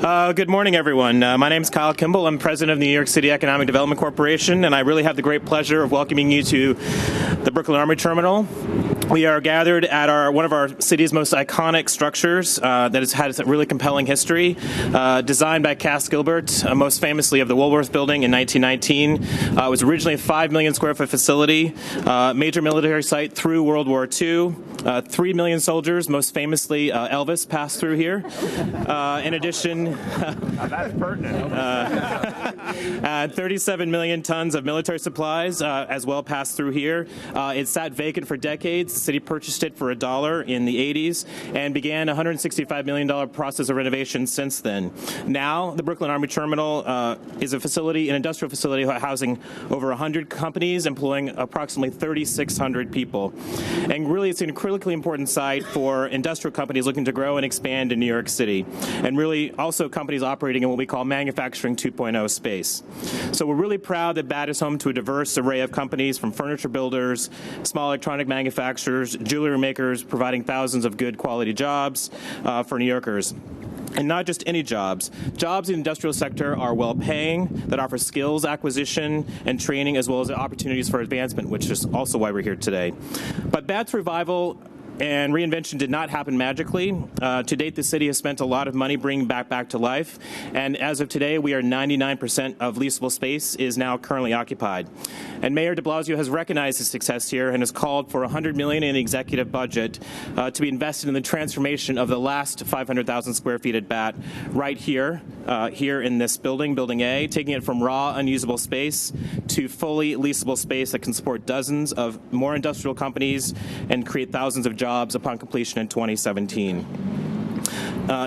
Good morning, everyone. My name is Kyle Kimball. I'm president of the New York City Economic Development Corporation, and I really have the great pleasure of welcoming you to the Brooklyn Army Terminal. We are gathered at one of our city's most iconic structures that has had a really compelling history. Designed by Cass Gilbert, most famously of the Woolworth Building in 1919. It was originally a 5 million square foot facility, major military site through World War II. 3 million soldiers, most famously Elvis, passed through here. In addition, that's pertinent. 37 million tons of military supplies as well passed through here. It sat vacant for decades. The city purchased it for $1 in the 80s and began a $165 million process of renovation since then. Now, the Brooklyn Army Terminal is an industrial facility housing over 100 companies, employing approximately 3,600 people. And really, it's an critically important site for industrial companies looking to grow and expand in New York City, and really also companies operating in what we call manufacturing 2.0 space. So we're really proud that BAT is home to a diverse array of companies, from furniture builders, small electronic manufacturers, jewelry makers, providing thousands of good quality jobs for New Yorkers. And not just any jobs. Jobs in the industrial sector are well-paying, that offer skills acquisition and training, as well as opportunities for advancement, which is also why we're here today. But BAT's revival and reinvention did not happen magically. To date, the city has spent a lot of money bringing back to life. And as of today, we are 99% of leasable space is now currently occupied. And Mayor de Blasio has recognized his success here and has called for $100 million in the executive budget to be invested in the transformation of the last 500,000 square feet at BAT right here, here in this building, Building A, taking it from raw, unusable space to fully leasable space that can support dozens of more industrial companies and create thousands of jobs upon completion in 2017.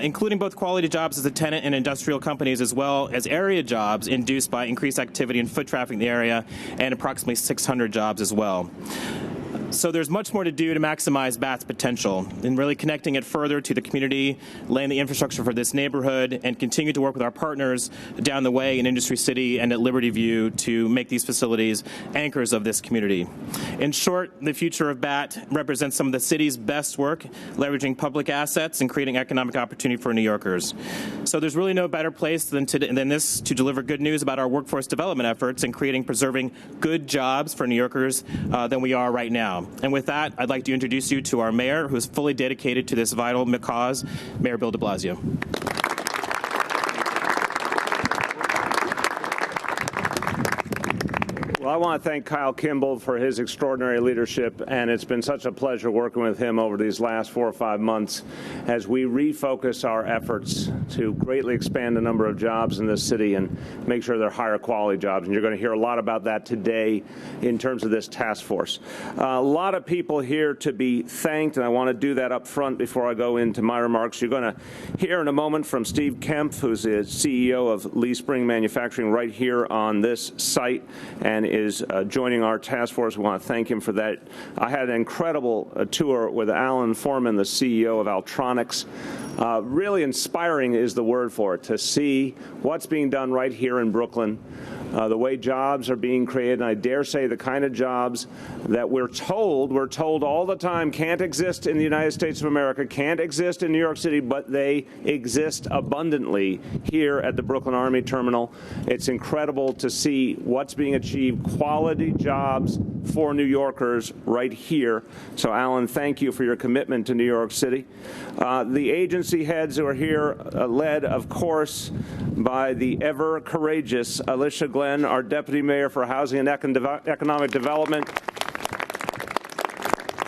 Including both quality jobs as a tenant and industrial companies, as well as area jobs induced by increased activity and foot traffic in the area, and approximately 600 jobs as well. So there's much more to do to maximize BAT's potential in really connecting it further to the community, laying the infrastructure for this neighborhood, and continue to work with our partners down the way in Industry City and at Liberty View to make these facilities anchors of this community. In short, the future of BAT represents some of the city's best work, leveraging public assets and creating economic opportunity for New Yorkers. So there's really no better place than this to deliver good news about our workforce development efforts and preserving good jobs for New Yorkers than we are right now. And with that, I'd like to introduce you to our mayor, who is fully dedicated to this vital cause, Mayor Bill de Blasio. Well, I want to thank Kyle Kimball for his extraordinary leadership, and it's been such a pleasure working with him over these last 4 or 5 months as we refocus our efforts to greatly expand the number of jobs in this city and make sure they're higher quality jobs. And you're going to hear a lot about that today in terms of this task force. A lot of people here to be thanked, and I want to do that up front before I go into my remarks. You're going to hear in a moment from Steve Kempf, who's the CEO of Lee Spring Manufacturing right here on this site, and is joining our task force. We want to thank him for that. I had an incredible tour with Alan Foreman, the CEO of Altronics. Really inspiring is the word for it, to see what's being done right here in Brooklyn, the way jobs are being created, and I dare say the kind of jobs that we're told all the time can't exist in the United States of America, can't exist in New York City, but they exist abundantly here at the Brooklyn Army Terminal. It's incredible to see what's being achieved, quality jobs for New Yorkers right here. So, Alan, thank you for your commitment to New York City. The agency heads who are here, led, of course, by the ever-courageous Alicia Glenn, our Deputy Mayor for Housing and Economic Development.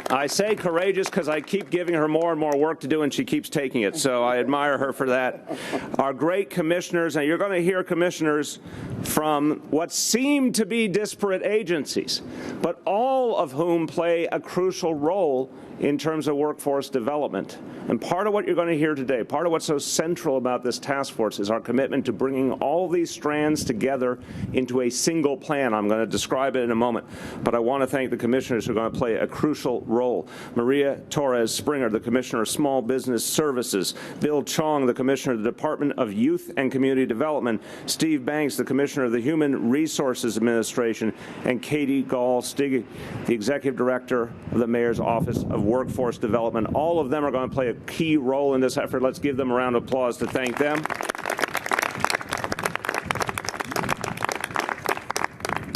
I say courageous because I keep giving her more and more work to do, and she keeps taking it, so I admire her for that. Our great commissioners, and you're going to hear commissioners from what seem to be disparate agencies, but all of whom play a crucial role in terms of workforce development. And part of what you're going to hear today, part of what's so central about this task force is our commitment to bringing all these strands together into a single plan. I'm going to describe it in a moment, but I want to thank the commissioners who are going to play a crucial role. Maria Torres Springer, the Commissioner of Small Business Services, Bill Chong, the Commissioner of the Department of Youth and Community Development, Steve Banks, the Commissioner of the Human Resources Administration, and Katie Gall-Stig, the Executive Director of the Mayor's Office of Workforce Development. All of them are going to play a key role in this effort. Let's give them a round of applause to thank them.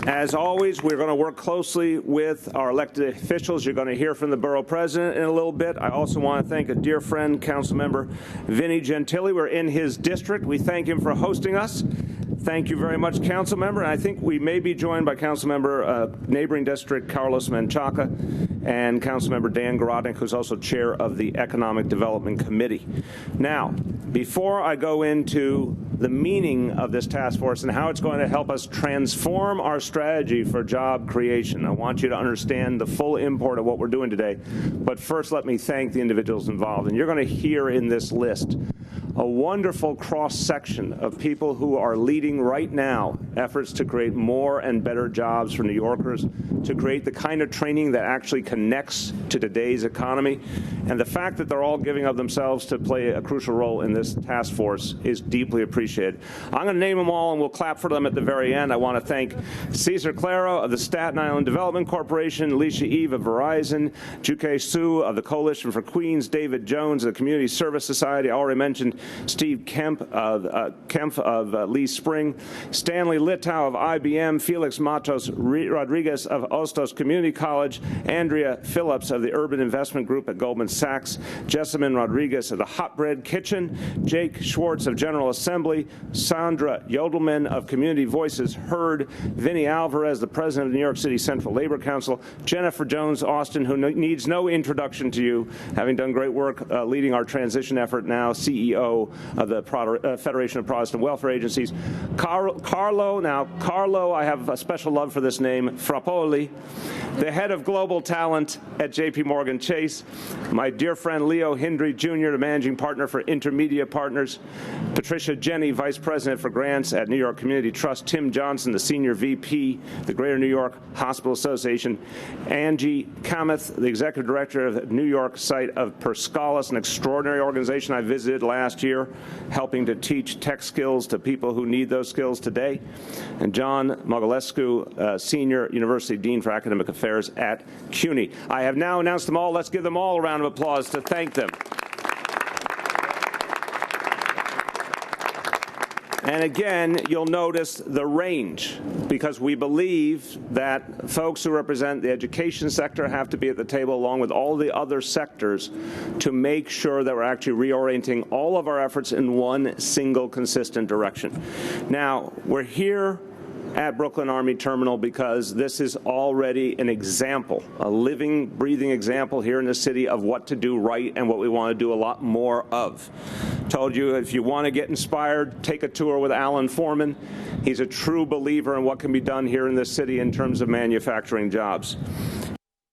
As always, we're going to work closely with our elected officials. You're going to hear from the borough president in a little bit. I also want to thank a dear friend, Councilmember Vinnie Gentili. We're in his district. We thank him for hosting us. Thank you very much, Councilmember. I think we may be joined by Councilmember neighboring district Carlos Menchaca and Councilmember Dan Garodnik, who's also chair of the Economic Development Committee. Now, before I go into the meaning of this task force and how it's going to help us transform our strategy for job creation, I want you to understand the full import of what we're doing today. But first, let me thank the individuals involved. And you're going to hear in this list a wonderful cross-section of people who are leading right now efforts to create more and better jobs for New Yorkers, to create the kind of training that actually connects to today's economy. And the fact that they're all giving of themselves to play a crucial role in this task force is deeply appreciated. I'm going to name them all, and we'll clap for them at the very end. I want to thank Cesar Claro of the Staten Island Development Corporation, Alicia Eve of Verizon, Juke Su of the Coalition for Queens, David Jones of the Community Service Society, I already mentioned Steve Kemp of Lee Spring, Stanley Litow of IBM, Felix Matos Rodriguez of Ostos Community College, Andrea Phillips of the Urban Investment Group at Goldman Sachs, Jessamine Rodriguez of the Hot Bread Kitchen, Jake Schwartz of General Assembly, Sandra Yodelman of Community Voices Heard, Vinny Alvarez, the president of the New York City Central Labor Council, Jennifer Jones Austin, who needs no introduction to you, having done great work leading our transition effort, now CEO of the Federation of Protestant Welfare Agencies. Carlo, I have a special love for this name, Frappoli, the head of global talent at J.P. Morgan Chase. My dear friend Leo Hindry Jr., the managing partner for Intermedia Partners. Patricia Jenny, vice president for grants at New York Community Trust. Tim Johnson, the senior VP, the Greater New York Hospital Association. Angie Kamath, the executive director of the New York site of Perscalis, an extraordinary organization I visited last year, helping to teach tech skills to people who need those skills today. And John Mogalescu, senior university dean for academic affairs at CUNY. I have now announced them all. Let's give them all a round of applause to thank them. And again, you'll notice the range, because we believe that folks who represent the education sector have to be at the table along with all the other sectors to make sure that we're actually reorienting all of our efforts in one single consistent direction. Now, we're here at Brooklyn Army Terminal because this is already an example, a living, breathing example here in the city of what to do right and what we want to do a lot more of. Told you, if you want to get inspired, take a tour with Alan Foreman. He's a true believer in what can be done here in this city in terms of manufacturing jobs.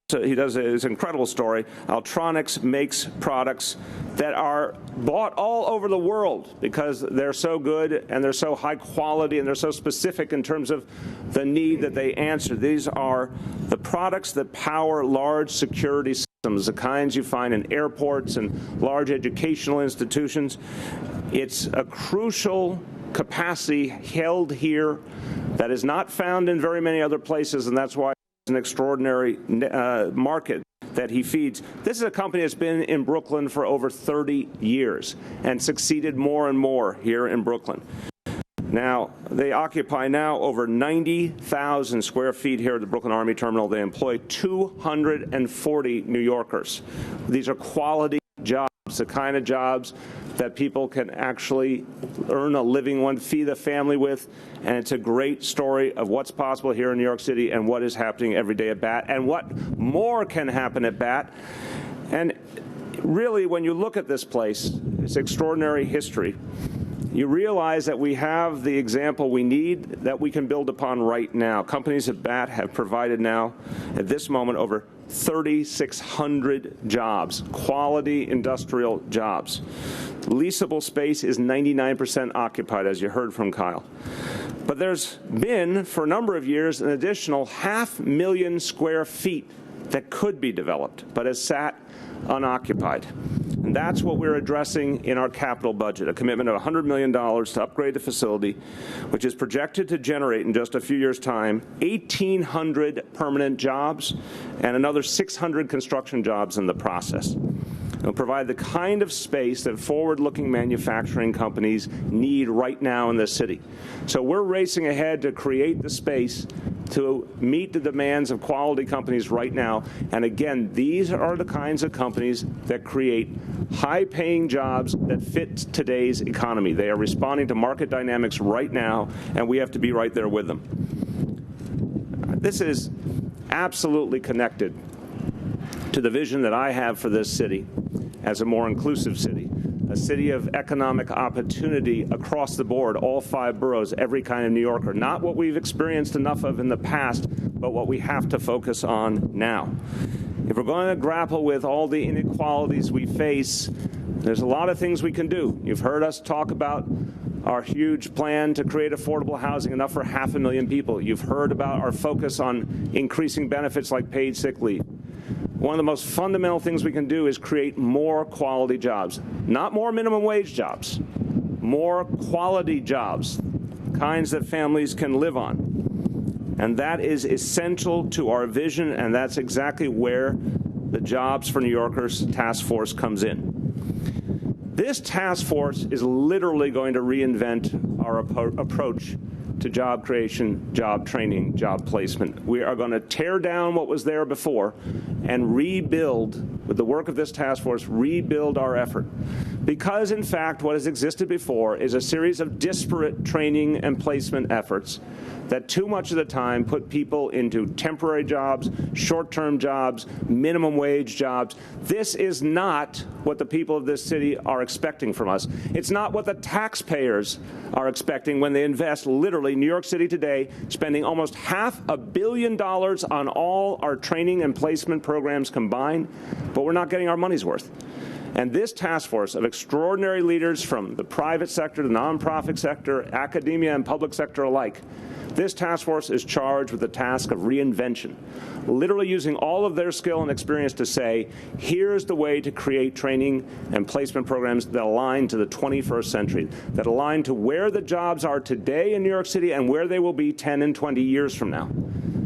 So he does his incredible story. Altronics makes products that are bought all over the world because they're so good and they're so high quality and they're so specific in terms of the need that they answer. These are the products that power large security systems, the kinds you find in airports and large educational institutions. It's a crucial capacity held here that is not found in very many other places, and that's why an extraordinary market that he feeds. This is a company that's been in Brooklyn for over 30 years and succeeded more and more here in Brooklyn. Now, they occupy now over 90,000 square feet here at the Brooklyn Army Terminal. They employ 240 New Yorkers. These are quality jobs, the kind of jobs that people can actually earn a living one, feed a family with, and it's a great story of what's possible here in New York City and what is happening every day at BAT and what more can happen at BAT. And really, when you look at this place, it's extraordinary history. You realize that we have the example we need that we can build upon right now. Companies at BAT have provided now, at this moment, over 3,600 jobs, quality industrial jobs. Leasable space is 99% occupied, as you heard from Kyle. But there's been, for a number of years, an additional 500,000 square feet that could be developed, but has sat unoccupied. And that's what we're addressing in our capital budget, a commitment of $100 million to upgrade the facility, which is projected to generate in just a few years' time 1,800 permanent jobs and another 600 construction jobs in the process. It'll provide the kind of space that forward-looking manufacturing companies need right now in this city. So we're racing ahead to create the space to meet the demands of quality companies right now. And again, these are the kinds of companies that create high-paying jobs that fit today's economy. They are responding to market dynamics right now, and we have to be right there with them. This is absolutely connected to the vision that I have for this city as a more inclusive city, a city of economic opportunity across the board, all 5 boroughs, every kind of New Yorker. Not what we've experienced enough of in the past, but what we have to focus on now. If we're going to grapple with all the inequalities we face, there's a lot of things we can do. You've heard us talk about our huge plan to create affordable housing, enough for 500,000 people. You've heard about our focus on increasing benefits like paid sick leave. One of the most fundamental things we can do is create more quality jobs. Not more minimum wage jobs, more quality jobs, kinds that families can live on. And that is essential to our vision, and that's exactly where the Jobs for New Yorkers task force comes in. This task force is literally going to reinvent our approach to job creation, job training, job placement. We are going to tear down what was there before and rebuild, with the work of this task force, rebuild our effort. Because, in fact, what has existed before is a series of disparate training and placement efforts that too much of the time put people into temporary jobs, short-term jobs, minimum wage jobs. This is not what the people of this city are expecting from us. It's not what the taxpayers are expecting when they invest, literally, New York City today, spending almost $500 million on all our training and placement programs combined, but we're not getting our money's worth. And this task force of extraordinary leaders from the private sector, the nonprofit sector, academia, and public sector alike, this task force is charged with the task of reinvention, literally using all of their skill and experience to say, here's the way to create training and placement programs that align to the 21st century, that align to where the jobs are today in New York City and where they will be 10 and 20 years from now.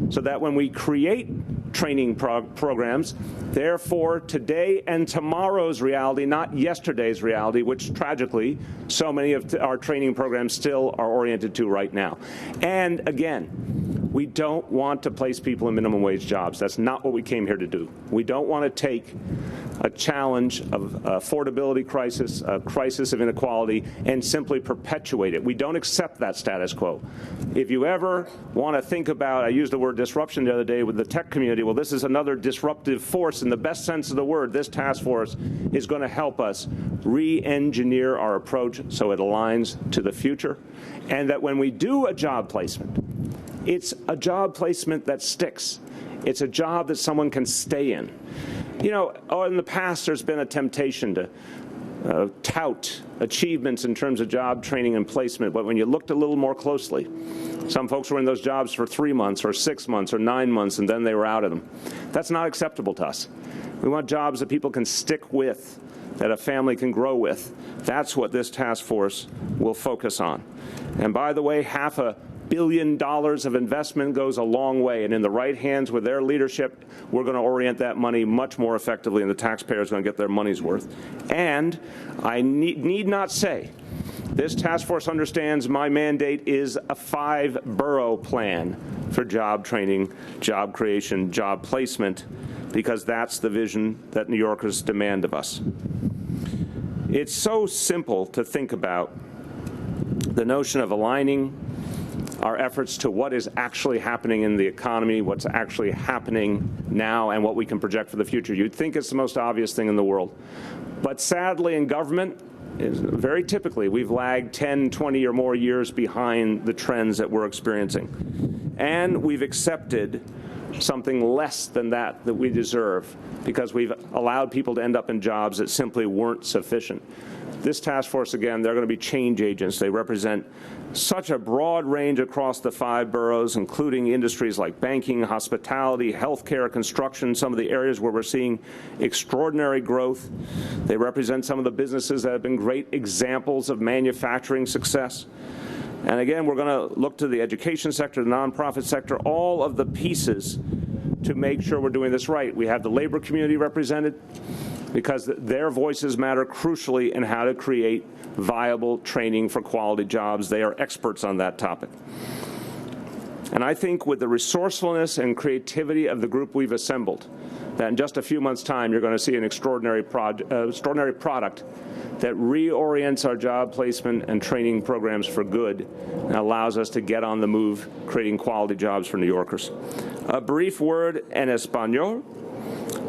So that when we create training programs, therefore today and tomorrow's reality, not yesterday's reality, which tragically so many of our training programs still are oriented to right now. And again, we don't want to place people in minimum wage jobs. That's not what we came here to do. We don't want to take a challenge of affordability crisis, a crisis of inequality, and simply perpetuate it. We don't accept that status quo. If you ever want to think about, I used the word disruption the other day with the tech community, well, this is another disruptive force in the best sense of the word. This task force is going to help us re-engineer our approach so it aligns to the future, and that when we do a job placement, it's a job placement that sticks. It's a job that someone can stay in. You know, in the past there's been a temptation to tout achievements in terms of job training and placement, but when you looked a little more closely, some folks were in those jobs for 3 months or 6 months or 9 months, and then they were out of them. That's not acceptable to us. We want jobs that people can stick with, that a family can grow with. That's what this task force will focus on. And by the way, $500 million of investment goes a long way, and in the right hands with their leadership, we're going to orient that money much more effectively, and the taxpayers are going to get their money's worth. And I need not say, this task force understands my mandate is a 5-borough plan for job training, job creation, job placement, because that's the vision that New Yorkers demand of us. It's so simple to think about the notion of aligning our efforts to what is actually happening in the economy, what's actually happening now, and what we can project for the future. You'd think it's the most obvious thing in the world. But sadly, in government, very typically, we've lagged 10, 20 or more years behind the trends that we're experiencing. And we've accepted something less than that we deserve because we've allowed people to end up in jobs that simply weren't sufficient. This task force, again, they're going to be change agents. They represent such a broad range across the 5 boroughs, including industries like banking, hospitality, healthcare, construction, some of the areas where we're seeing extraordinary growth. They represent some of the businesses that have been great examples of manufacturing success. And again, we're going to look to the education sector, the nonprofit sector, all of the pieces to make sure we're doing this right. We have the labor community represented because their voices matter crucially in how to create viable training for quality jobs. They are experts on that topic. And I think with the resourcefulness and creativity of the group we've assembled, that in just a few months' time you're going to see an extraordinary product that reorients our job placement and training programs for good and allows us to get on the move, creating quality jobs for New Yorkers. A brief word en español.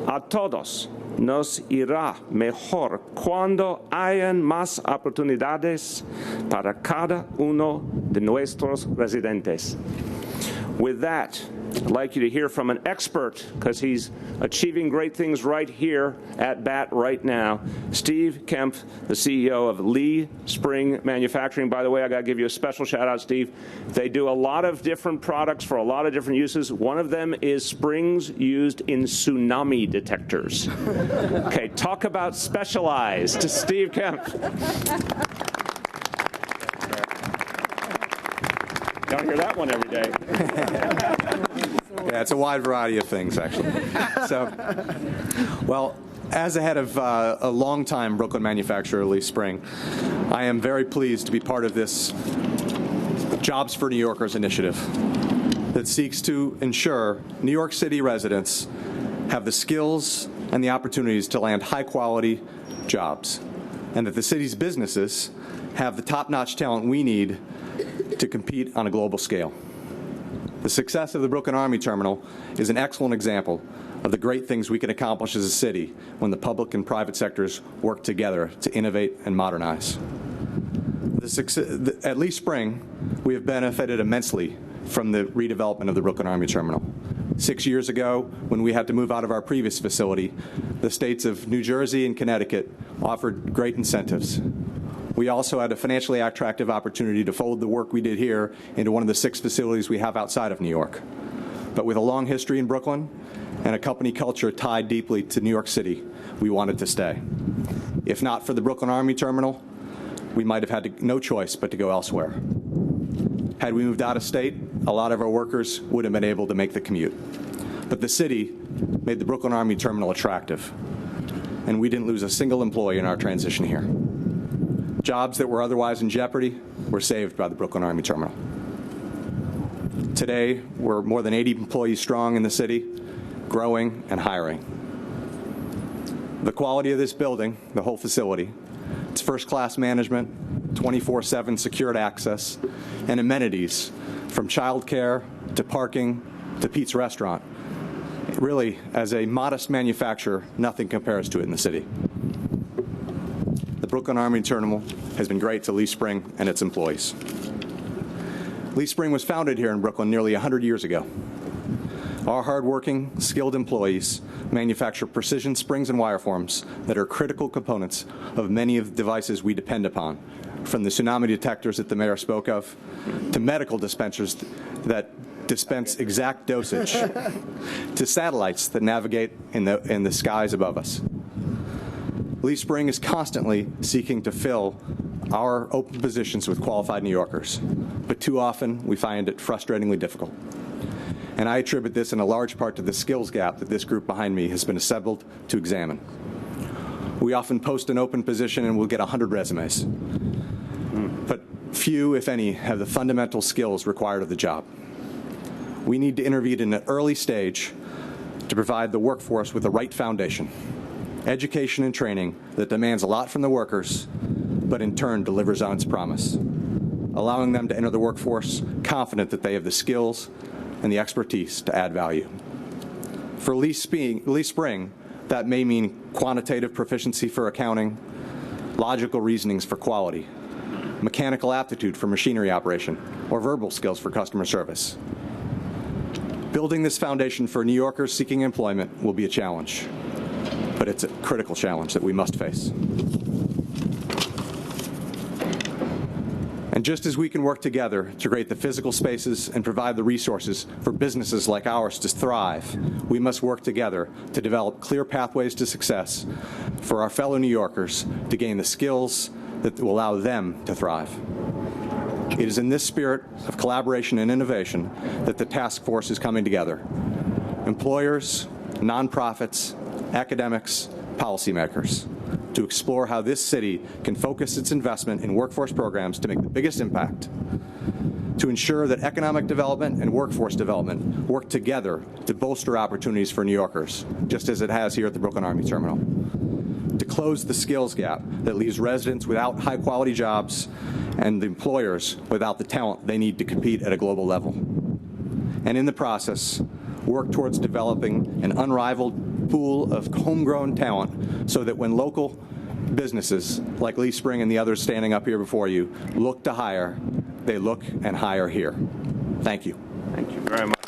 A todos nos irá mejor cuando hayan más oportunidades para cada uno de nuestros residentes. With that, I'd like you to hear from an expert, because he's achieving great things right here at BAT right now. Steve Kemp, the CEO of Lee Spring Manufacturing. By the way, I got to give you a special shout out, Steve. They do a lot of different products for a lot of different uses. One of them is springs used in tsunami detectors. Okay, talk about specialized. Steve Kemp. Don't hear that one every day. Yeah, it's a wide variety of things, actually. So, well, as the head of a longtime Brooklyn manufacturer, Lease Spring, I am very pleased to be part of this Jobs for New Yorkers initiative that seeks to ensure New York City residents have the skills and the opportunities to land high-quality jobs, and that the city's businesses have the top-notch talent we need to compete on a global scale. The success of the Brooklyn Army Terminal is an excellent example of the great things we can accomplish as a city when the public and private sectors work together to innovate and modernize. At Lease Spring, we have benefited immensely from the redevelopment of the Brooklyn Army Terminal. 6 years ago, when we had to move out of our previous facility, the states of New Jersey and Connecticut offered great incentives. We also had a financially attractive opportunity to fold the work we did here into one of the 6 facilities we have outside of New York. But with a long history in Brooklyn and a company culture tied deeply to New York City, we wanted to stay. If not for the Brooklyn Army Terminal, we might have had no choice but to go elsewhere. Had we moved out of state, a lot of our workers would have been able to make the commute. But the city made the Brooklyn Army Terminal attractive, and we didn't lose a single employee in our transition here. Jobs that were otherwise in jeopardy were saved by the Brooklyn Army Terminal. Today, we're more than 80 employees strong in the city, growing and hiring. The quality of this building, the whole facility, its first-class management, 24/7 secured access, and amenities from childcare to parking to Pete's Restaurant. Really, as a modest manufacturer, nothing compares to it in the city. The Brooklyn Army Terminal has been great to Lease Spring and its employees. Lease Spring was founded here in Brooklyn nearly 100 years ago. Our hardworking, skilled employees manufacture precision springs and wire forms that are critical components of many of the devices we depend upon, from the tsunami detectors that the mayor spoke of, to medical dispensers that dispense exact dosage, to satellites that navigate in the skies above us. Lease Spring is constantly seeking to fill our open positions with qualified New Yorkers, but too often we find it frustratingly difficult. And I attribute this in a large part to the skills gap that this group behind me has been assembled to examine. We often post an open position and we'll get 100 resumes, but few, if any, have the fundamental skills required of the job. We need to intervene in an early stage to provide the workforce with the right foundation, education and training that demands a lot from the workers, but in turn delivers on its promise, allowing them to enter the workforce confident that they have the skills and the expertise to add value. For Lease Spring, that may mean quantitative proficiency for accounting, logical reasonings for quality, mechanical aptitude for machinery operation, or verbal skills for customer service. Building this foundation for New Yorkers seeking employment will be a challenge, but it's a critical challenge that we must face. And just as we can work together to create the physical spaces and provide the resources for businesses like ours to thrive, we must work together to develop clear pathways to success for our fellow New Yorkers to gain the skills that will allow them to thrive. It is in this spirit of collaboration and innovation that the task force is coming together. Employers, nonprofits, academics, policymakers, to explore how this city can focus its investment in workforce programs to make the biggest impact. to ensure that economic development and workforce development work together to bolster opportunities for New Yorkers, just as it has here at the Brooklyn Army Terminal. To close the skills gap that leaves residents without high-quality jobs and the employers without the talent they need to compete at a global level. And in the process, work towards developing an unrivaled pool of homegrown talent so that when local businesses like Lease Spring and the others standing up here before you look to hire, they look and hire here. Thank you. Thank you very much.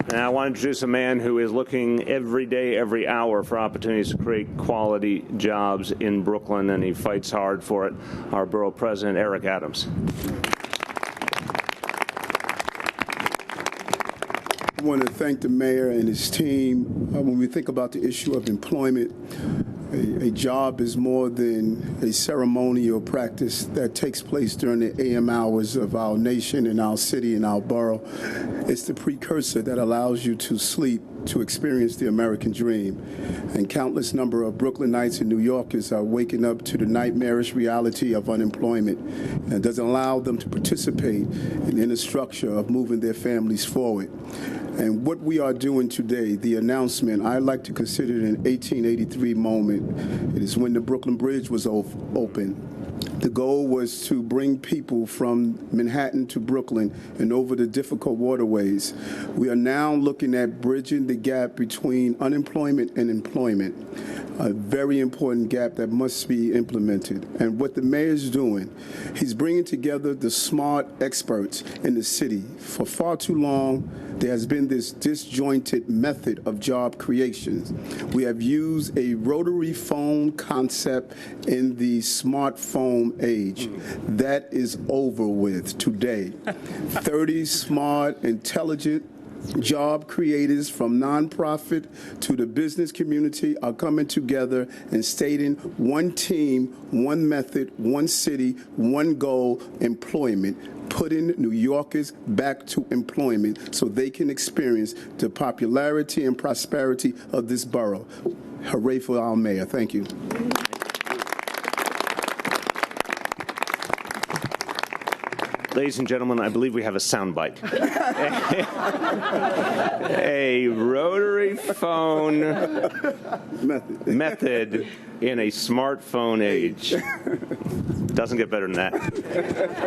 And I want to introduce a man who is looking every day, every hour for opportunities to create quality jobs in Brooklyn, and he fights hard for it, our Borough President, Eric Adams. I want to thank the mayor and his team. When we think about the issue of employment, a job is more than a ceremonial practice that takes place during the AM hours of our nation and our city and our borough. It's the precursor that allows you to sleep to experience the American dream. And countless number of Brooklynites and New Yorkers are waking up to the nightmarish reality of unemployment, and it doesn't allow them to participate in the structure of moving their families forward. And what we are doing today, the announcement, I like to consider it an 1883 moment. It is when the Brooklyn Bridge was open. The goal was to bring people from Manhattan to Brooklyn and over the difficult waterways. We are now looking at bridging the gap between unemployment and employment, a very important gap that must be implemented. And what the mayor is doing, he's bringing together the smart experts in the city. For far too long, there has been this disjointed method of job creation. We have used a rotary phone concept in the smartphone age. That is over with today. 30 smart, intelligent job creators from nonprofit to the business community are coming together and stating one team, one method, one city, one goal, employment. Putting New Yorkers back to employment so they can experience the popularity and prosperity of this borough. Hooray for our mayor. Thank you. Ladies and gentlemen, I believe we have a soundbite. A rotary phone method in a smartphone age. Doesn't get better than that.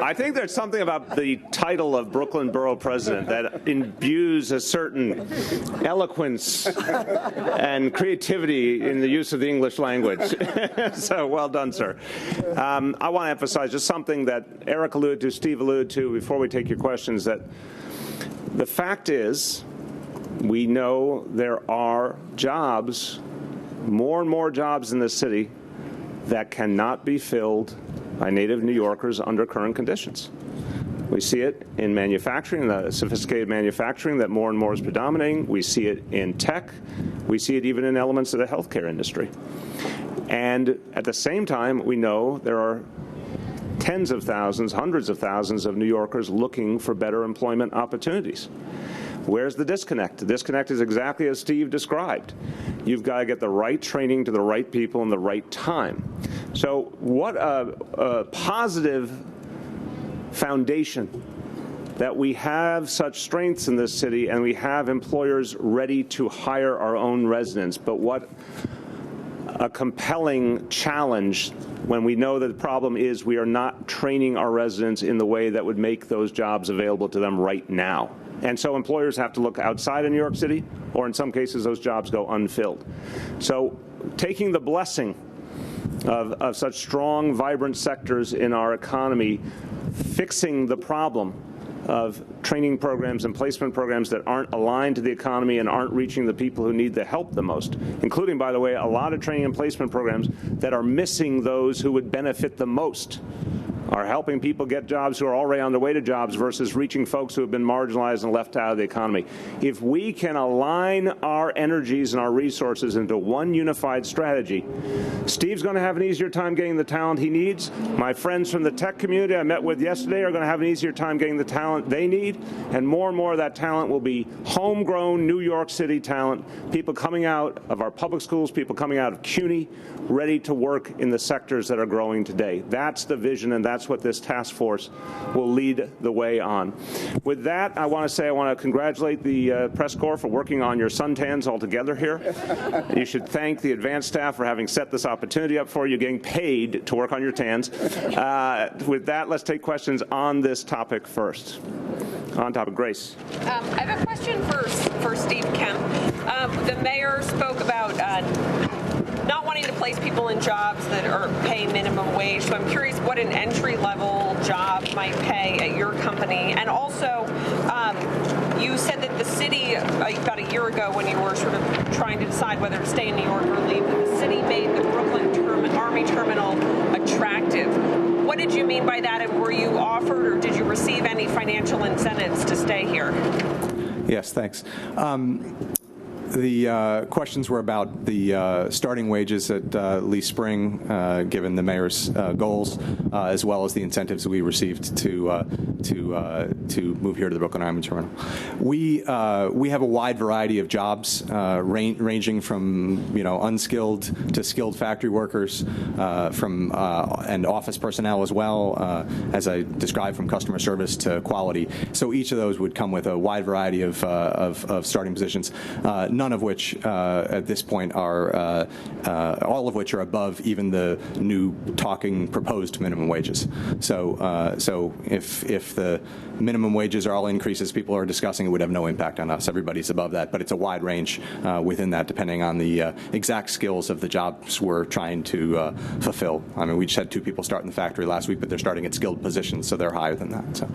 I think there's something about the title of Brooklyn Borough President that imbues a certain eloquence and creativity in the use of the English language. So well done, sir. I want to emphasize just something that Eric alluded to, Steve alluded to before we take your questions, that the fact is we know there are jobs, more and more jobs in this city that cannot be filled by native New Yorkers under current conditions. We see it in manufacturing, the sophisticated manufacturing that more and more is predominating. We see it in tech. We see it even in elements of the healthcare industry. And at the same time, we know there are tens of thousands, hundreds of thousands of New Yorkers looking for better employment opportunities. Where's the disconnect? The disconnect is exactly as Steve described. You've got to get the right training to the right people in the right time. So what a positive foundation that we have such strengths in this city and we have employers ready to hire our own residents. But what a compelling challenge when we know that the problem is we are not training our residents in the way that would make those jobs available to them right now. And so employers have to look outside of New York City, or in some cases those jobs go unfilled. So taking the blessing of such strong, vibrant sectors in our economy, fixing the problem of training programs and placement programs that aren't aligned to the economy and aren't reaching the people who need the help the most, including, by the way, a lot of training and placement programs that are missing those who would benefit the most are helping people get jobs who are already on their way to jobs versus reaching folks who have been marginalized and left out of the economy. If we can align our energies and our resources into one unified strategy, Steve's going to have an easier time getting the talent he needs. My friends from the tech community I met with yesterday are going to have an easier time getting the talent they need, and more of that talent will be homegrown New York City talent, people coming out of our public schools, people coming out of CUNY, ready to work in the sectors that are growing today. That's the vision, and that's what this task force will lead the way on. With that, I want to congratulate the press corps for working on your suntans all together here. You should thank the advanced staff for having set this opportunity up for you, getting paid to work on your tans. With that, let's take questions on this topic first. On topic, Grace. I have a question for Steve Kemp. The mayor spoke about not wanting to place people in jobs that are pay minimum wage. So I'm curious what an entry-level job might pay at your company. And also, you said that the city, about a year ago when you were sort of trying to decide whether to stay in New York or leave, that the city made the Brooklyn Army Terminal attractive. What did you mean by that, and were you offered or did you receive any financial incentives to stay here? Yes, thanks. The questions were about the starting wages at Lease Spring, given the mayor's goals, as well as the incentives we received to move here to the Brooklyn Army Terminal. We have a wide variety of jobs, ranging from unskilled to skilled factory workers, and office personnel as well, as I described, from customer service to quality. So each of those would come with a wide variety of starting positions. None of which at this point are, all of which are above even the new proposed minimum wages. So if the minimum wages are all increases people are discussing, it would have no impact on us. Everybody's above that, but it's a wide range within that, depending on the exact skills of the jobs we're trying to fulfill. I mean, we just had 2 people start in the factory last week, but they're starting at skilled positions, so they're higher than that. So,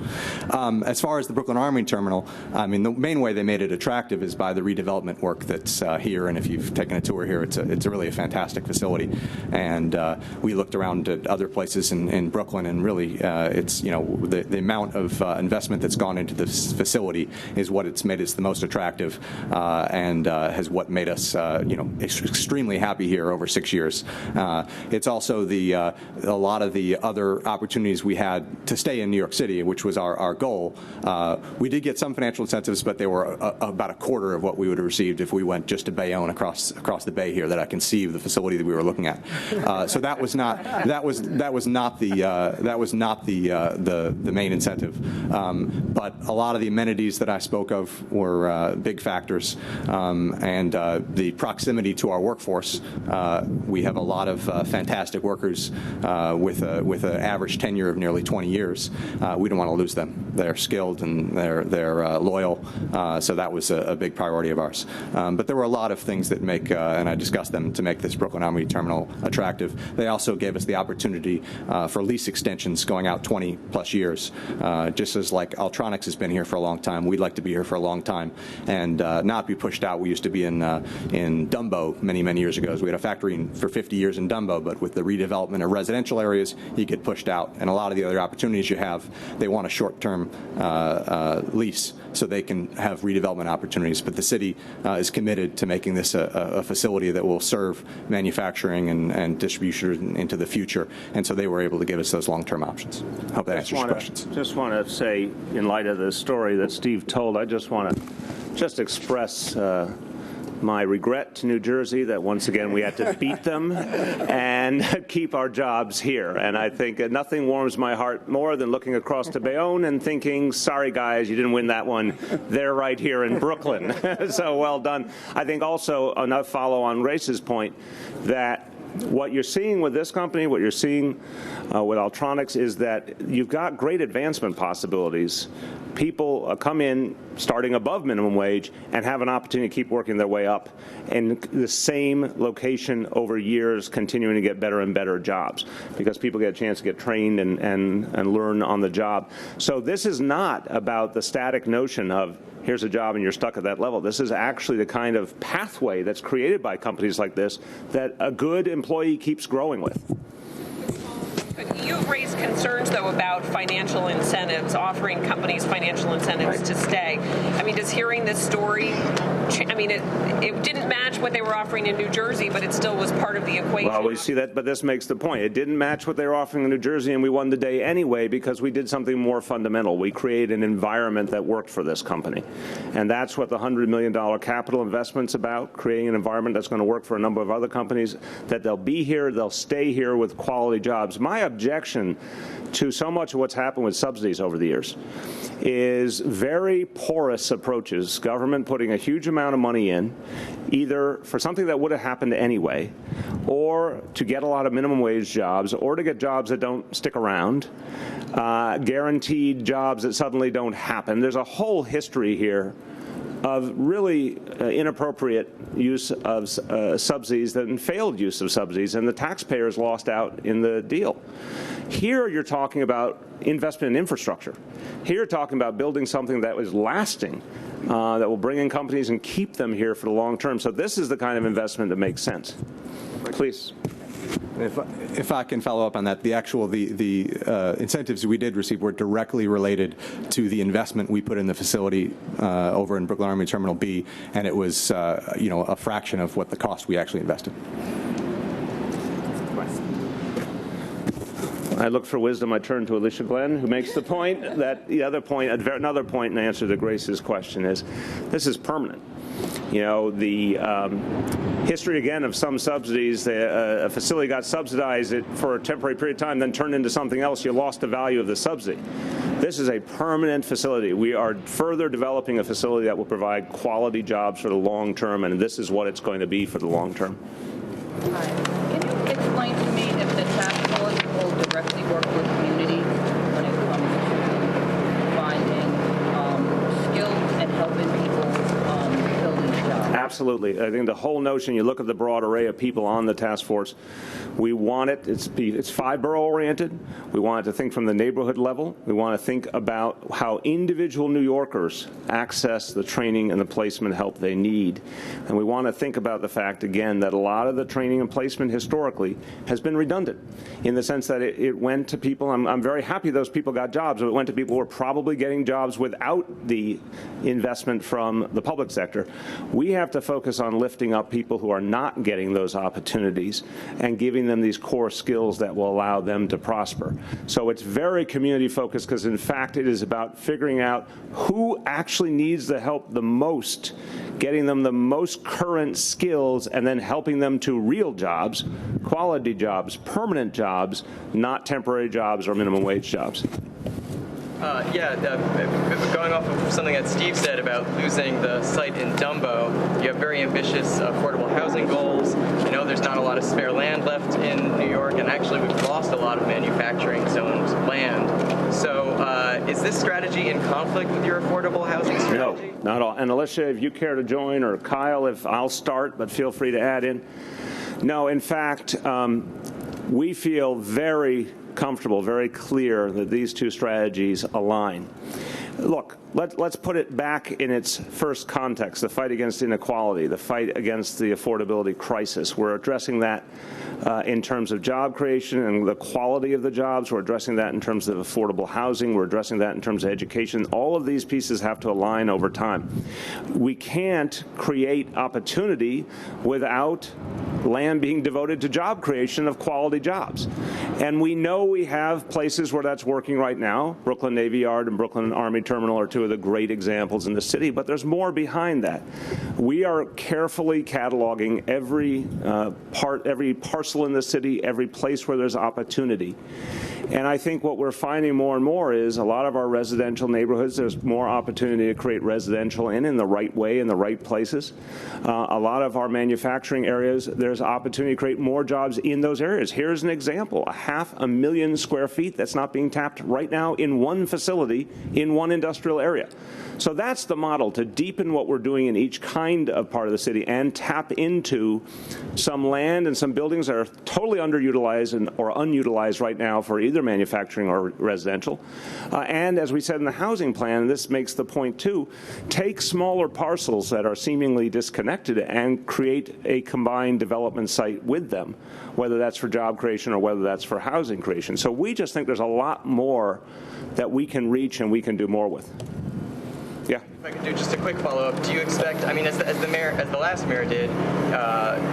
as far as the Brooklyn Army Terminal, I mean, the main way they made it attractive is by the redevelopment work that's here, and if you've taken a tour here, it's really a fantastic facility. And we looked around at other places in Brooklyn, and really, it's the amount of investment that's gone into this facility is what it's made us the most attractive, and has what made us extremely happy here over 6 years. It's also a lot of the other opportunities we had to stay in New York City, which was our goal. We did get some financial incentives, but they were about a quarter of what we would have received if we went just to Bayonne across the bay here, that I can see the facility that we were looking at. So that was not the main incentive. But a lot of the amenities that I spoke of were big factors, and the proximity to our workforce. We have a lot of fantastic workers with an average tenure of nearly 20 years. We don't want to lose them. They're skilled and they're loyal. So that was a big priority of ours. But there were a lot of things that make, and I discussed them, to make this Brooklyn Army Terminal attractive. They also gave us the opportunity for lease extensions going out 20-plus years. Just as like Altronics has been here for a long time, we'd like to be here for a long time and not be pushed out. We used to be in Dumbo many years ago. So we had a factory for 50 years in Dumbo, but with the redevelopment of residential areas, you get pushed out. And a lot of the other opportunities you have, they want a short-term lease so they can have redevelopment opportunities. But the city is committed to making this a facility that will serve manufacturing and distribution into the future. And so they were able to give us those long-term options. I hope that answers your questions. Just want to say, in light of the story that Steve told, I just want to express my regret to New Jersey that once again we had to beat them and keep our jobs here. And I think nothing warms my heart more than looking across to Bayonne and thinking, sorry guys, you didn't win that one. They're right here in Brooklyn. So well done. I think also enough follow on Grace's point that what you're seeing with this company, what you're seeing with Altronics, is that you've got great advancement possibilities. People come in starting above minimum wage and have an opportunity to keep working their way up in the same location over years, continuing to get better and better jobs because people get a chance to get trained and learn on the job. So this is not about the static notion of here's a job and you're stuck at that level. This is actually the kind of pathway that's created by companies like this that a good employee keeps growing with. You've raised concerns, though, about financial incentives, offering companies financial incentives to stay. I mean, does hearing this story, I mean, it didn't match what they were offering in New Jersey, but it still was part of the equation. Well, we see that, but this makes the point. It didn't match what they were offering in New Jersey, and we won the day anyway because we did something more fundamental. We created an environment that worked for this company. And that's what the $100 million capital investment's about, creating an environment that's going to work for a number of other companies, that they'll be here, they'll stay here with quality jobs. My objection to so much of what's happened with subsidies over the years is very porous approaches, government putting a huge amount of money in, either for something that would have happened anyway, or to get a lot of minimum wage jobs, or to get jobs that don't stick around, guaranteed jobs that suddenly don't happen. There's a whole history here of really inappropriate use of subsidies and failed use of subsidies, and the taxpayers lost out in the deal. Here you're talking about investment in infrastructure. Here you're talking about building something that was lasting, that will bring in companies and keep them here for the long term. So this is the kind of investment that makes sense. Please. If I can follow up on that, the incentives we did receive were directly related to the investment we put in the facility over in Brooklyn Army Terminal B, and it was a fraction of what the cost we actually invested. I look for wisdom. I turn to Alicia Glenn, who makes the point that another point in answer to Grace's question is this is permanent. You know, the history, again, of some subsidies, a facility got subsidized for a temporary period of time, then turned into something else. You lost the value of the subsidy. This is a permanent facility. We are further developing a facility that will provide quality jobs for the long term, and this is what it's going to be for the long term. Hi. Can you explain to me if the task force will directly work with community when it comes to finding skills and helping people fill these jobs? Absolutely. I think the whole notion, you look at the broad array of people on the task force, we want it, it's five-borough oriented. We want it to think from the neighborhood level. We want to think about how individual New Yorkers access the training and the placement help they need. And we want to think about the fact, again, that a lot of the training and placement historically has been redundant in the sense that it went to people, I'm very happy those people got jobs, but it went to people who were probably getting jobs without the investment from the public sector. We have to focus on lifting up people who are not getting those opportunities and giving them these core skills that will allow them to prosper. So it's very community focused because, in fact, it is about figuring out who actually needs the help the most, getting them the most current skills, and then helping them to real jobs, quality jobs, permanent jobs, not temporary jobs or minimum wage jobs. Going off of something that Steve said about losing the site in Dumbo, you have very ambitious affordable housing goals. You know, there's not a lot of spare land left in New York, and actually we've lost a lot of manufacturing zoned land. So is this strategy in conflict with your affordable housing strategy? No, not at all. And Alicia, if you care to join, or Kyle, if I'll start, but feel free to add in. No, in fact, we feel very comfortable, very clear that these two strategies align. Look, let's put it back in its first context, the fight against inequality, the fight against the affordability crisis. We're addressing that in terms of job creation and the quality of the jobs. We're addressing that in terms of affordable housing. We're addressing that in terms of education. All of these pieces have to align over time. We can't create opportunity without land being devoted to job creation of quality jobs. And we know we have places where that's working right now. Brooklyn Navy Yard and Brooklyn Army Terminal are two of the great examples in the city, but there's more behind that. We are carefully cataloging every parcel in the city, every place where there's opportunity. And I think what we're finding more and more is a lot of our residential neighborhoods, there's more opportunity to create residential in the right way, in the right places. A lot of our manufacturing areas, there's opportunity to create more jobs in those areas. Here's an example, 500,000 square feet that's not being tapped right now in one facility in one industrial area. So that's the model, to deepen what we're doing in each kind of part of the city and tap into some land and some buildings that are totally underutilized or unutilized right now for either either manufacturing or residential. And as we said in the housing plan, this makes the point too, take smaller parcels that are seemingly disconnected and create a combined development site with them, whether that's for job creation or whether that's for housing creation. So we just think there's a lot more that we can reach and we can do more with. Yeah. If I could do just a quick follow-up, do you expect, I mean, as the last mayor did,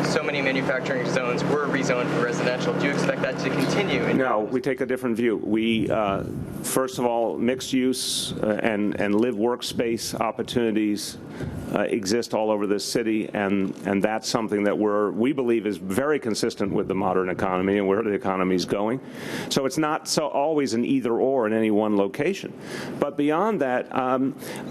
so many manufacturing zones were rezoned for residential. Do you expect that to continue? No, we take a different view. We, first of all, mixed use and live workspace opportunities exist all over this city, and that's something that we believe is very consistent with the modern economy and where the economy is going. So it's not so always an either or in any one location. But beyond that,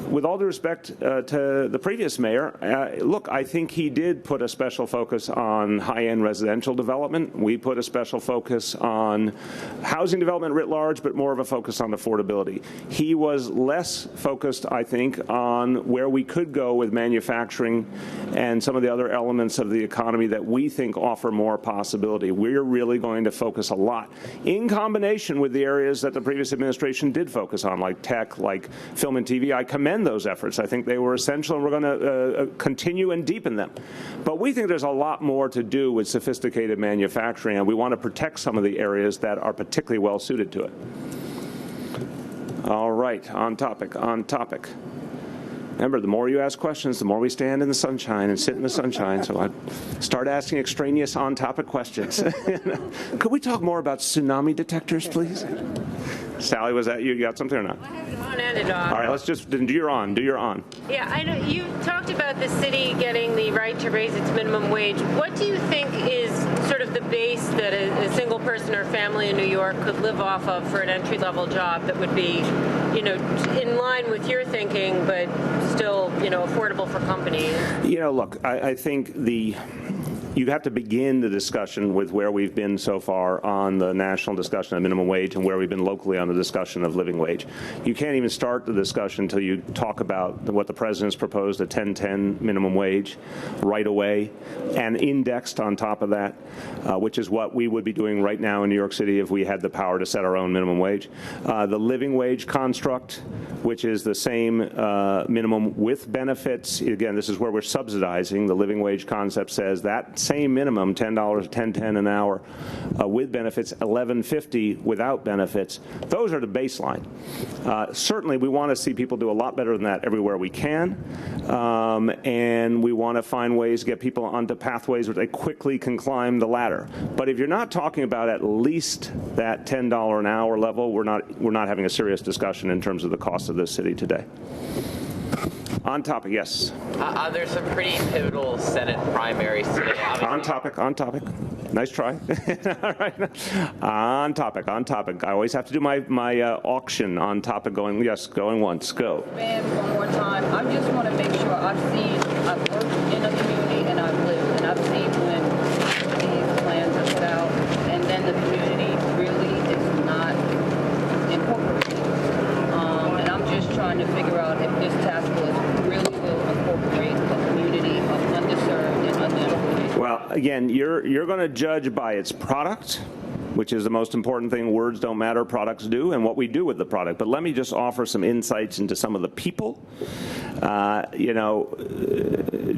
with all due respect to the previous mayor, look, I think he did put a special focus on high-end residential development. We put a special focus on housing development writ large, but more of a focus on affordability. He was less focused, I think, on where we could go with manufacturing and some of the other elements of the economy that we think offer more possibility. We're really going to focus a lot in combination with the areas that the previous administration did focus on, like tech, like film and TV. I commend those efforts. I think they were essential, and we're going to continue and deepen them. But we think there's a lot more to do with sophisticated manufacturing, and we want to protect some of the areas that are particularly well suited to it. All right, on topic, on topic. Remember, the more you ask questions, the more we stand in the sunshine and sit in the sunshine. So I start asking extraneous on-topic questions. Could we talk more about tsunami detectors, please? Sally, was that you? You got something or not? I have it on and it off. All right, let's just do your on. Do your on. Yeah, I know you talked about the city getting the right to raise its minimum wage. What do you think is sort of the base that a single person or family in New York could live off of for an entry-level job that would be, you know, in line with your thinking, but still, you know, affordable for companies? You know, look, I think you have to begin the discussion with where we've been so far on the national discussion of minimum wage and where we've been locally on the discussion of living wage. You can't even start the discussion until you talk about what the president's proposed, a 10-10 minimum wage right away, and indexed on top of that, which is what we would be doing right now in New York City if we had the power to set our own minimum wage. The living wage construct, which is the same minimum with benefits. Again, this is where we're subsidizing. The living wage concept says that same minimum, $10, $10.10 an hour, with benefits, $11.50 without benefits. Those are the baseline. Certainly, we want to see people do a lot better than that everywhere we can, and we want to find ways to get people onto pathways where they quickly can climb the ladder. But if you're not talking about at least that $10 an hour level, we're not having a serious discussion in terms of the cost of this city today. On topic, yes. There's some pretty pivotal Senate primaries today. On topic, on topic. Nice try. All right. On topic, on topic. I always have to do my auction on topic going, yes, going once, go. Ma'am, one more time. I just want to make sure I've worked in a community and I've lived, and I've seen when these plans are put out and then the community really is not incorporated. And I'm just trying to figure out if this task force really will incorporate a community of underserved and underemployed. Well, again, you're going to judge by its product, which is the most important thing. Words don't matter, products do, and what we do with the product. But let me just offer some insights into some of the people.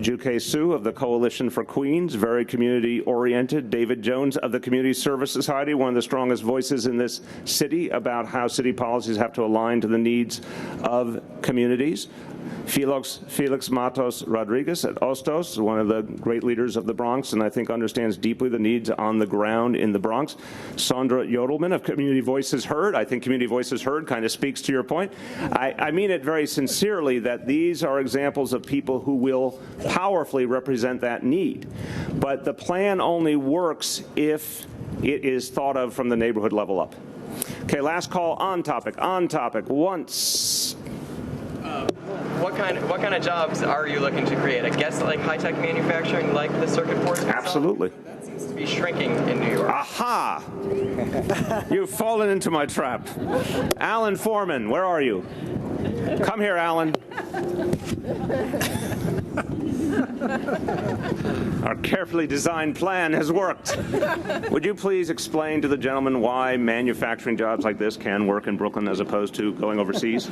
Juke Su of the Coalition for Queens, very community-oriented. David Jones of the Community Service Society, one of the strongest voices in this city about how city policies have to align to the needs of communities. Felix Matos Rodriguez at Ostos, one of the great leaders of the Bronx, and I think understands deeply the needs on the ground in the Bronx. Sandra Yodelman of Community Voices Heard. I think Community Voices Heard kind of speaks to your point. I mean it very sincerely that these are examples of people who will powerfully represent that need. But the plan only works if it is thought of from the neighborhood level up. Okay, last call on topic, once. What kind of jobs are you looking to create? I guess like high-tech manufacturing, like the circuit boards? Absolutely. That seems to be shrinking in New York. Aha! You've fallen into my trap. Alan Foreman, where are you? Come here, Alan. Our carefully designed plan has worked. Would you please explain to the gentleman why manufacturing jobs like this can work in Brooklyn as opposed to going overseas?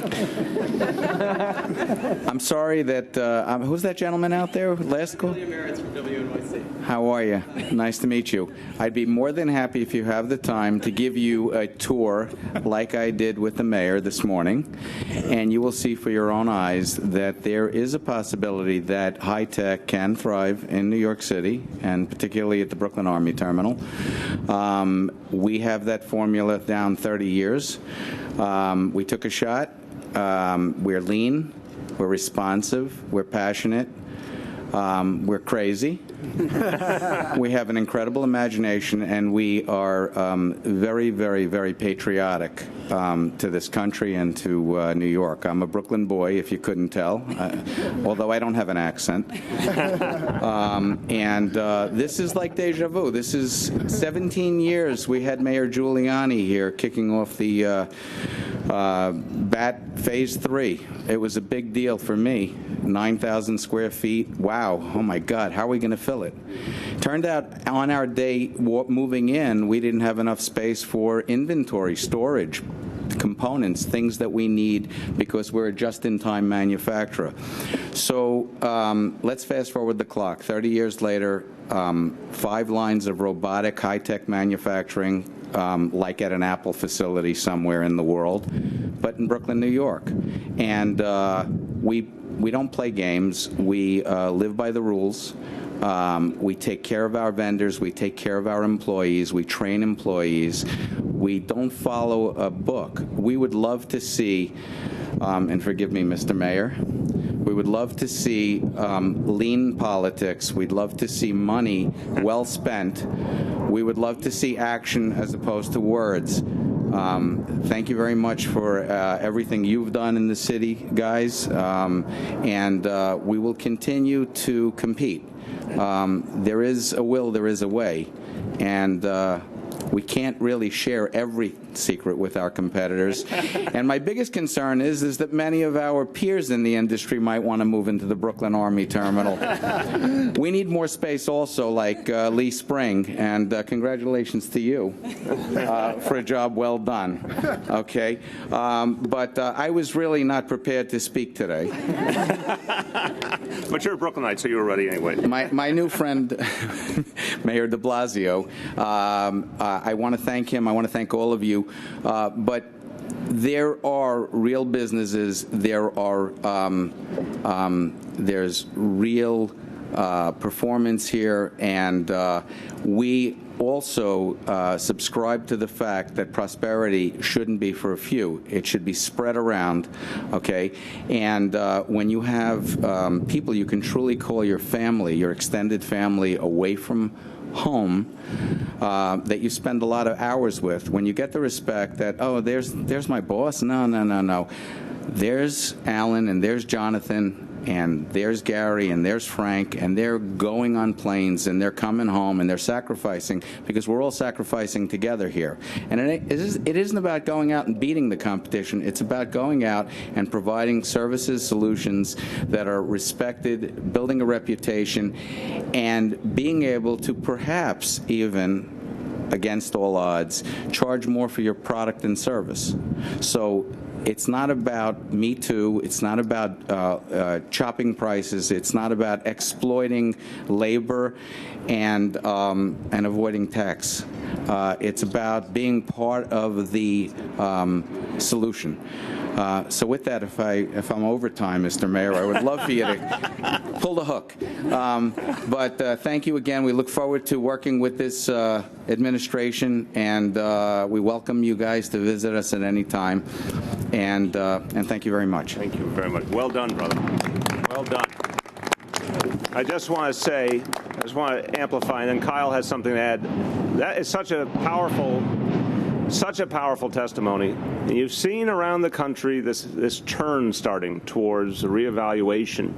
I'm sorry that, who's that gentleman out there? Last call? How are you? Nice to meet you. I'd be more than happy if you have the time to give you a tour like I did with the mayor this morning, and you will see for your own eyes that there is a possibility that high-tech can thrive in New York City, and particularly at the Brooklyn Army Terminal. We have that formula down 30 years. We took a shot. We're lean. We're responsive. We're passionate. We're crazy. We have an incredible imagination, and we are very, very, very patriotic to this country and to New York. I'm a Brooklyn boy, if you couldn't tell, although I don't have an accent. This is like deja vu. This is 17 years. We had Mayor Giuliani here kicking off the BAT Phase 3. It was a big deal for me. 9,000 square feet. Wow. Oh, my God. How are we going to fill it? Turned out on our day moving in, we didn't have enough space for inventory, storage, components, things that we need because we're a just-in-time manufacturer. So let's fast forward the clock. 30 years later, 5 lines of robotic high-tech manufacturing, like at an Apple facility somewhere in the world, but in Brooklyn, New York. And we don't play games. We live by the rules. We take care of our vendors. We take care of our employees. We train employees. We don't follow a book. We would love to see, and forgive me, Mr. Mayor, we would love to see lean politics. We'd love to see money well spent. We would love to see action as opposed to words. Thank you very much for everything you've done in the city, guys, and we will continue to compete. There is a will, there is a way, and we can't really share every secret with our competitors. And my biggest concern is that many of our peers in the industry might want to move into the Brooklyn Army Terminal. We need more space also, like Lee Spring, and congratulations to you for a job well done. Okay? But I was really not prepared to speak today. But you're a Brooklynite, so you were ready anyway. My new friend, Mayor de Blasio, I want to thank him. I want to thank all of you. But there are real businesses. There are there's real performance here, and we also subscribe to the fact that prosperity shouldn't be for a few. It should be spread around, okay? And when you have people you can truly call your family, your extended family, away from home, that you spend a lot of hours with, when you get the respect that, oh, there's my boss. No. There's Alan, and there's Jonathan, and there's Gary, and there's Frank, and they're going on planes, and they're coming home, and they're sacrificing, because we're all sacrificing together here. And it isn't about going out and beating the competition. It's about going out and providing services, solutions that are respected, building a reputation, and being able to perhaps even, against all odds, charge more for your product and service. So it's not about Me Too. It's not about chopping prices. It's not about exploiting labor and avoiding tax. It's about being part of the solution. So with that, if I'm over time, Mr. Mayor, I would love for you to pull the hook. But thank you again. We look forward to working with this administration, and we welcome you guys to visit us at any time. And thank you very much. Thank you very much. Well done, brother. Well done. I just want to say, I just want to amplify, and then Kyle has something to add. That is such a powerful testimony. And you've seen around the country this turn starting towards a reevaluation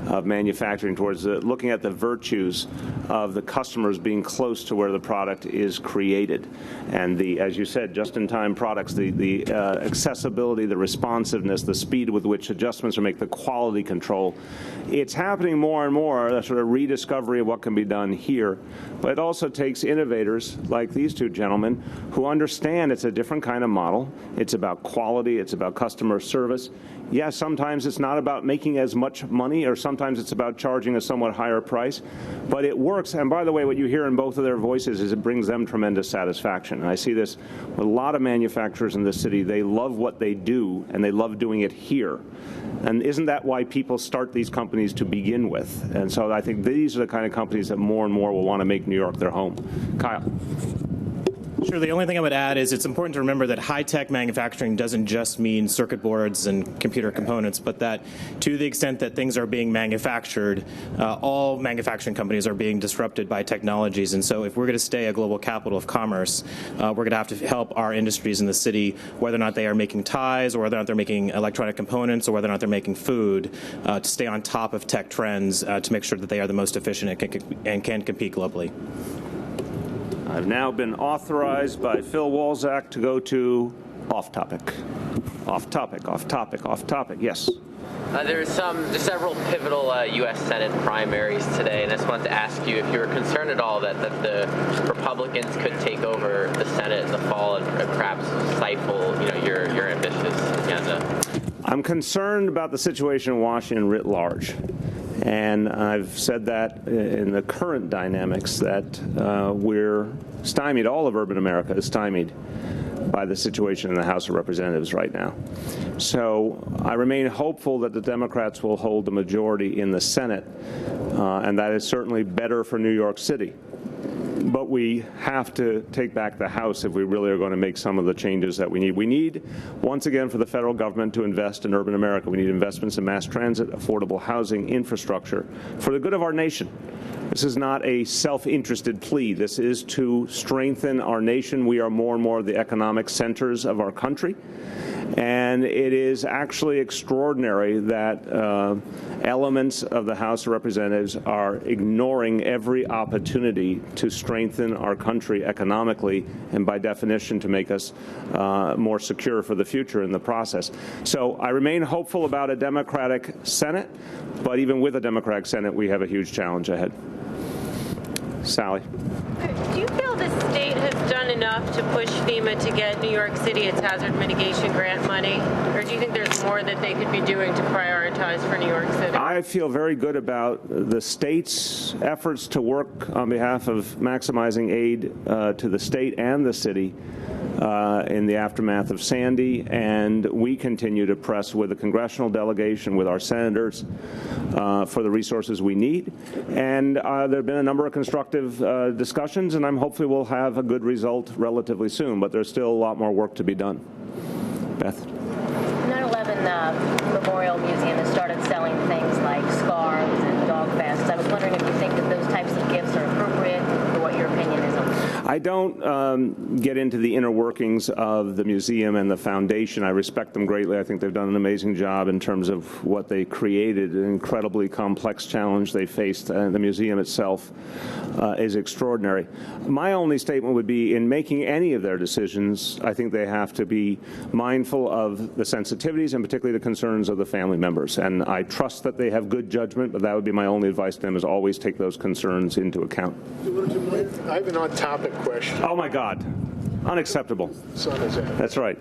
of manufacturing, towards looking at the virtues of the customers being close to where the product is created. And as you said, just-in-time products, the accessibility, the responsiveness, the speed with which adjustments are made, the quality control. It's happening more and more, a sort of rediscovery of what can be done here. But it also takes innovators like these two gentlemen who understand it's a different kind of model. It's about quality. It's about customer service. Yes, sometimes it's not about making as much money, or sometimes it's about charging a somewhat higher price. But it works. And by the way, what you hear in both of their voices is it brings them tremendous satisfaction. And I see this with a lot of manufacturers in this city. They love what they do, and they love doing it here. And isn't that why people start these companies to begin with? And so I think these are the kind of companies that more and more will want to make New York their home. Kyle. Sure. The only thing I would add is it's important to remember that high-tech manufacturing doesn't just mean circuit boards and computer components, but that to the extent that things are being manufactured, all manufacturing companies are being disrupted by technologies. And so if we're going to stay a global capital of commerce, we're going to have to help our industries in the city, whether or not they are making ties, or whether or not they're making electronic components, or whether or not they're making food, to stay on top of tech trends, to make sure that they are the most efficient and can compete globally. I've now been authorized by Phil Walczak to go to off-topic. Off-topic, off-topic, off-topic. Yes. There's several pivotal U.S. Senate primaries today, and I just wanted to ask you if you were concerned at all that the Republicans could take over the Senate in the fall and perhaps stifle, your ambitious agenda. I'm concerned about the situation in Washington writ large. And I've said that in the current dynamics that we're stymied, all of urban America is stymied by the situation in the House of Representatives right now. So I remain hopeful that the Democrats will hold the majority in the Senate, and that is certainly better for New York City. But we have to take back the House if we really are going to make some of the changes that we need. We need, once again, for the federal government to invest in urban America. We need investments in mass transit, affordable housing, infrastructure, for the good of our nation. This is not a self-interested plea. This is to strengthen our nation. We are more and more the economic centers of our country. And it is actually extraordinary that elements of the House of Representatives are ignoring every opportunity to strengthen our country economically, and by definition to make us more secure for the future in the process. So I remain hopeful about a Democratic Senate, but even with a Democratic Senate, we have a huge challenge ahead. Sally. Do you feel the state has done enough to push FEMA to get New York City its hazard mitigation grant money? Or do you think there's more that they could be doing to prioritize for New York City? I feel very good about the state's efforts to work on behalf of maximizing aid to the state and the city in the aftermath of Sandy, and we continue to press with the congressional delegation, with our senators, for the resources we need. And there have been a number of constructive discussions, and I'm hopefully we'll have a good result relatively soon, but there's still a lot more work to be done. Beth? 9/11 Memorial Museum has started selling things like scarves and dog vests. I was wondering if you think that those types of gifts are appropriate, or what your opinion is on that. I don't get into the inner workings of the museum and the foundation. I respect them greatly. I think they've done an amazing job in terms of what they created, an incredibly complex challenge they faced. The museum itself is extraordinary. My only statement would be, in making any of their decisions, I think they have to be mindful of the sensitivities and particularly the concerns of the family members. And I trust that they have good judgment, but that would be my only advice to them, is always take those concerns into account. I have an on-topic question. Oh, my God. Unacceptable. Son is that. That's right.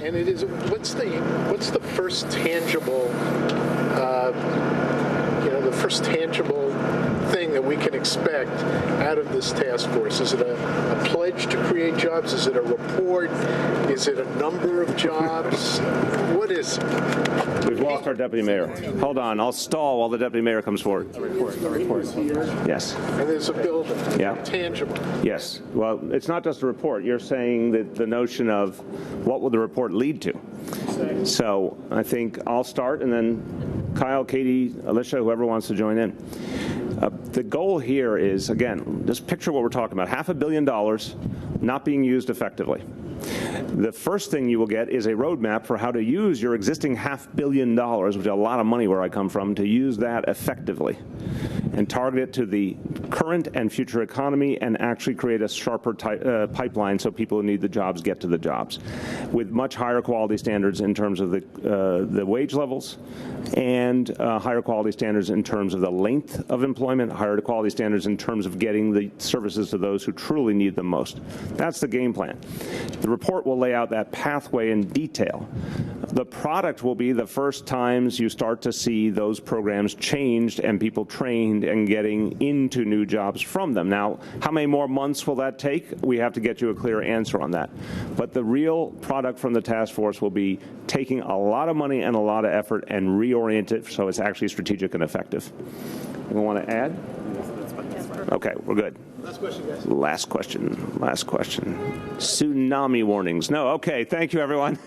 And it is, what's the first tangible, the first tangible thing that we can expect out of this task force? Is it a pledge to create jobs? Is it a report? Is it a number of jobs? What is it? We've lost our deputy mayor. Hold on. I'll stall while the deputy mayor comes forward. A report. Yes. And there's a building. Yeah. Tangible. Yes. Well, it's not just a report. You're saying that the notion of what will the report lead to. So I think I'll start, and then Kyle, Katie, Alicia, whoever wants to join in. The goal here is, again, just picture what we're talking about. $500 million not being used effectively. The first thing you will get is a roadmap for how to use your existing $500 million, which is a lot of money where I come from, to use that effectively and target it to the current and future economy and actually create a sharper pipeline so people who need the jobs get to the jobs with much higher quality standards in terms of the wage levels and higher quality standards in terms of the length of employment, higher quality standards in terms of getting the services to those who truly need them most. That's the game plan. The report will lay out that pathway in detail. The product will be the first times you start to see those programs changed and people trained and getting into new jobs from them. Now, how many more months will that take? We have to get you a clear answer on that. But the real product from the task force will be taking a lot of money and a lot of effort and reorient it so it's actually strategic and effective. Anyone want to add? Okay, we're good. Last question, guys. Last question. Last question. Tsunami warnings. No, okay. Thank you, everyone.